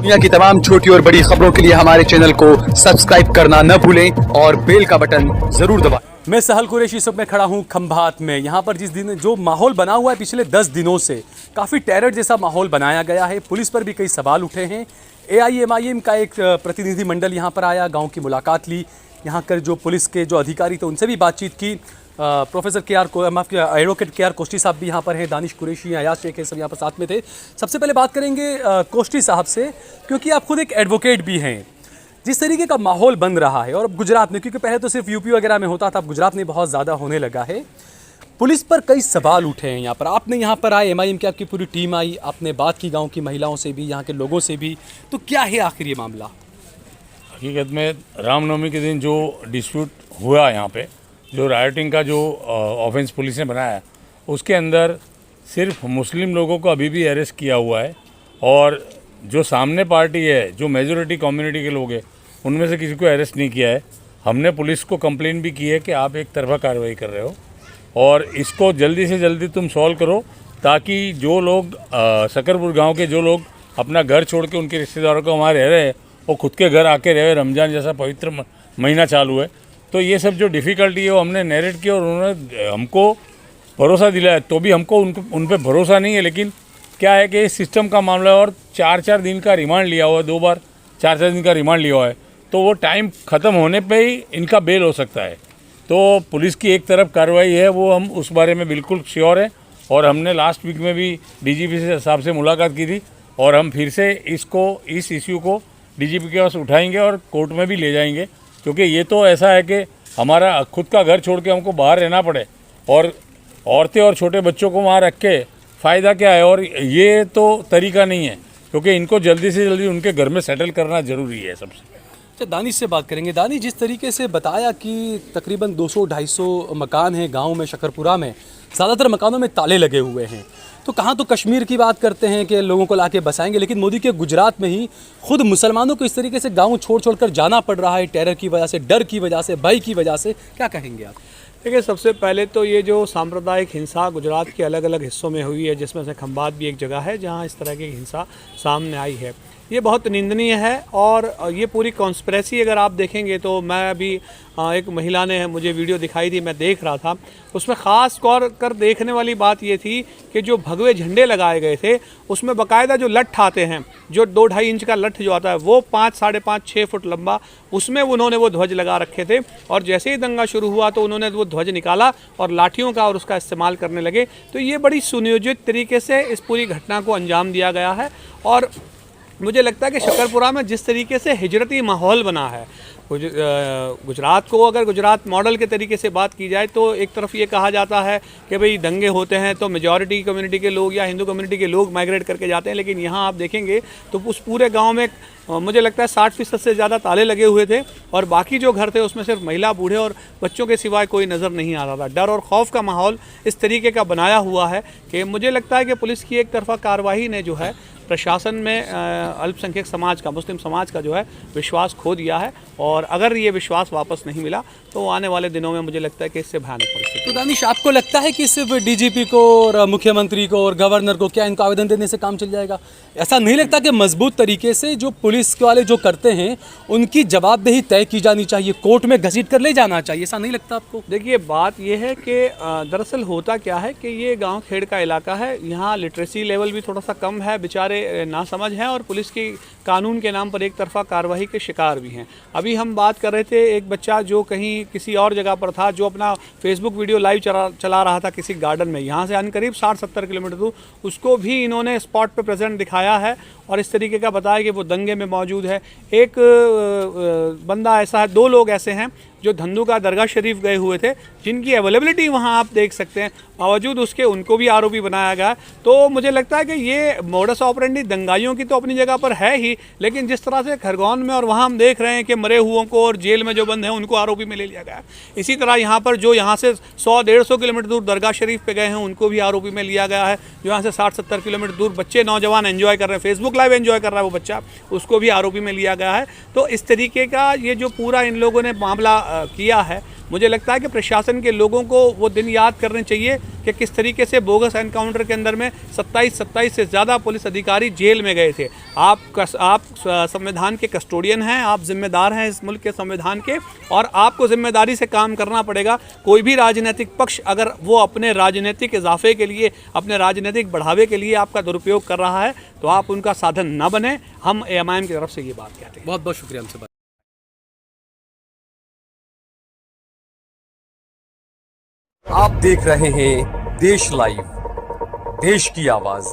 दुनिया की तमाम छोटी और बड़ी खबरों के लिए हमारे चैनल को सब्सक्राइब करना न भूलें और बेल का बटन जरूर दबाएं। मैं सहल कुरैशी सब में खड़ा हूं खंभात में। यहां पर जिस दिन जो माहौल बना हुआ है पिछले 10 दिनों से, काफ़ी टेरर जैसा माहौल बनाया गया है। पुलिस पर भी कई सवाल उठे हैं। AIMIM का एक प्रतिनिधिमंडल यहां पर आया, गांव की मुलाकात ली, यहाँ कर जो पुलिस के जो अधिकारी थे उनसे भी बातचीत की। प्रोफेसर एडवोकेट KR कोष्टी साहब भी यहाँ पर हैं, दानिश कुरैशी, अयाज शेख, सब यहाँ पर साथ में थे। सबसे पहले बात करेंगे कोष्टी साहब से, क्योंकि आप खुद एक एडवोकेट भी हैं। जिस तरीके का माहौल बन रहा है, और अब गुजरात में, क्योंकि पहले तो सिर्फ यूपी वगैरह में होता था, अब गुजरात में बहुत ज़्यादा होने लगा है, पुलिस पर कई सवाल उठे हैं। यहाँ पर आपने यहाँ पर आए, MIM की आपकी पूरी टीम आई, आपने बात की गाँव की महिलाओं से भी, यहाँ के लोगों से भी, तो क्या है आखिर ये मामला? हकीकत में रामनवमी के दिन जो डिस्प्यूट हुआ यहाँ पे, जो राइटिंग का जो ऑफेंस पुलिस ने बनाया, उसके अंदर सिर्फ मुस्लिम लोगों को अभी भी अरेस्ट किया हुआ है, और जो सामने पार्टी है, जो मेजॉरिटी कम्युनिटी के लोग हैं, उनमें से किसी को अरेस्ट नहीं किया है। हमने पुलिस को कंप्लेंट भी की है कि आप एक तरफा कार्रवाई कर रहे हो और इसको जल्दी से जल्दी तुम सॉल्व करो, ताकि जो लोग सकरपुर गाँव के जो लोग अपना घर छोड़ के उनके रिश्तेदारों को वहाँ रह रहे हैं, वो खुद के घर आके रहे। रमज़ान जैसा पवित्र महीना चालू है, तो ये सब जो डिफ़िकल्टी है वो हमने नैरेट की और उन्होंने हमको भरोसा दिलाया। तो भी हमको उन पे भरोसा नहीं है, लेकिन क्या है कि इस सिस्टम का मामला है और 4-4 दिन का रिमांड लिया हुआ है, 2 बार 4-4 दिन का रिमांड लिया हुआ है, तो वो टाइम ख़त्म होने पे ही इनका बेल हो सकता है। तो पुलिस की एक तरफ कार्रवाई है, वो हम उस बारे में बिल्कुल श्योर है, और हमने लास्ट वीक में भी DGP साहब से मुलाकात की थी, और हम फिर से इस इश्यू को DGP के पास उठाएंगे और कोर्ट में भी ले जाएंगे, क्योंकि ये तो ऐसा है कि हमारा खुद का घर छोड़ के हमको बाहर रहना पड़े और औरतें और छोटे बच्चों को वहाँ रख के फ़ायदा क्या है। और ये तो तरीका नहीं है, क्योंकि इनको जल्दी से जल्दी उनके घर में सेटल करना ज़रूरी है सबसे। अच्छा, दानिश से बात करेंगे। दानिश, जिस तरीके से बताया कि तकरीबन 200-250 मकान हैं गाँव में, शकरपुरा में, ज़्यादातर मकानों में ताले लगे हुए हैं, तो कहाँ तो कश्मीर की बात करते हैं कि लोगों को लाके बसाएंगे, लेकिन मोदी के गुजरात में ही खुद मुसलमानों को इस तरीके से गांव छोड़ कर जाना पड़ रहा है, टेरर की वजह से, डर की वजह से, भय की वजह से। क्या कहेंगे आप? देखिए, सबसे पहले तो ये जो सांप्रदायिक हिंसा गुजरात के अलग अलग हिस्सों में हुई है, जिसमें से खंभात भी एक जगह है जहाँ इस तरह की हिंसा सामने आई है, ये बहुत निंदनीय है। और ये पूरी कॉन्स्पिरेसी अगर आप देखेंगे तो, मैं अभी एक महिला ने मुझे वीडियो दिखाई थी, मैं देख रहा था, उसमें ख़ास तौर कर देखने वाली बात ये थी कि जो भगवे झंडे लगाए गए थे, उसमें बाकायदा जो लठ आते हैं, जो 2-2.5 इंच का लठ जो आता है, वो 5-5.5-6 फुट लंबा, उसमें उन्होंने वो ध्वज लगा रखे थे। और जैसे ही दंगा शुरू हुआ तो उन्होंने वो ध्वज निकाला और लाठियों का और उसका इस्तेमाल करने लगे। तो ये बड़ी सुनियोजित तरीके से इस पूरी घटना को अंजाम दिया गया है। और मुझे लगता है कि शकरपुरा में जिस तरीके से हिजरती माहौल बना है, गुजरात को अगर गुजरात मॉडल के तरीके से बात की जाए, तो एक तरफ ये कहा जाता है कि भाई दंगे होते हैं तो मेजॉरिटी कम्युनिटी के लोग या हिंदू कम्युनिटी के लोग माइग्रेट करके जाते हैं, लेकिन यहाँ आप देखेंगे तो उस पूरे गांव में मुझे लगता है 60% से ज़्यादा ताले लगे हुए थे, और बाकी जो घर थे उसमें सिर्फ महिला, बूढ़े और बच्चों के सिवाय कोई नज़र नहीं आ रहा था। डर और खौफ का माहौल इस तरीके का बनाया हुआ है कि मुझे लगता है कि पुलिस की एक तरफा कार्रवाई ने जो है प्रशासन में अल्पसंख्यक समाज का, मुस्लिम समाज का जो है विश्वास खो दिया है। और अगर ये विश्वास वापस नहीं मिला तो आने वाले दिनों में मुझे लगता है कि इससे भयानक परिस्थिति। तो दानिश, आपको लगता है कि सिर्फ DGP को और मुख्यमंत्री को और गवर्नर को, क्या इनको आवेदन देने से काम चल जाएगा? ऐसा नहीं लगता कि मजबूत तरीके से जो पुलिस वाले जो करते हैं उनकी जवाबदेही तय की जानी चाहिए, कोर्ट में घसीट कर ले जाना चाहिए? ऐसा नहीं लगता आपको? देखिए, बात यह है कि दरअसल होता क्या है कि ये गांव खेड़ का इलाका है, यहाँ लिटरेसी लेवल भी थोड़ा सा कम है, बेचारे नासमझ हैं, और पुलिस की कानून के नाम पर एक तरफा कार्रवाई के शिकार भी हैं। अभी हम बात कर रहे थे एक बच्चा जो कहीं किसी और जगह पर था, जो अपना फेसबुक वीडियो लाइव चला रहा था किसी गार्डन में, यहाँ से करीब 60-70 किलोमीटर दूर, उसको भी इन्होंने स्पॉट पे प्रेजेंट दिखाया है और इस तरीके का बताया कि वो दंगे में मौजूद है। एक बंदा ऐसा है, 2 लोग ऐसे हैं जो धंधुका दरगाह शरीफ गए हुए थे, जिनकी अवेलेबिलिटी वहाँ आप देख सकते हैं, बावजूद उसके उनको भी आरोपी बनाया गया। तो मुझे लगता है कि ये मोडस ऑपरेंडी दंगाइयों की तो अपनी जगह पर है ही, लेकिन जिस तरह से खरगोन में और वहाँ हम देख रहे हैं कि मरे हुओं को और जेल में जो बंद हैं उनको आरोपी में ले लिया गया, इसी तरह यहाँ पर जो यहाँ से 100-150 किलोमीटर दूर दरगाह शरीफ पे गए हैं उनको भी आरोपी में लिया गया है। जो यहाँ से 60-70 किलोमीटर दूर बच्चे, नौजवान एंजॉय कर रहे हैं, फेसबुक लाइव एंजॉय कर रहा है वो बच्चा, उसको भी आरोपी में लिया गया है। तो इस तरीके का ये जो पूरा इन लोगों ने मामला किया है, मुझे लगता है कि प्रशासन के लोगों को वो दिन याद करने चाहिए कि किस तरीके से बोगस एनकाउंटर के अंदर में 27 से ज़्यादा पुलिस अधिकारी जेल में गए थे। आप संविधान के कस्टोडियन हैं, आप जिम्मेदार हैं इस मुल्क के संविधान के, और आपको जिम्मेदारी से काम करना पड़ेगा। कोई भी राजनीतिक पक्ष अगर वो अपने राजनीतिक इजाफे के लिए, अपने राजनीतिक बढ़ावे के लिए आपका दुरुपयोग कर रहा है तो आप उनका साधन न बने। हम AMIM की तरफ से ये बात कहते हैं। बहुत बहुत शुक्रिया हमसे बात। आप देख रहे हैं देश लाइव, देश की आवाज।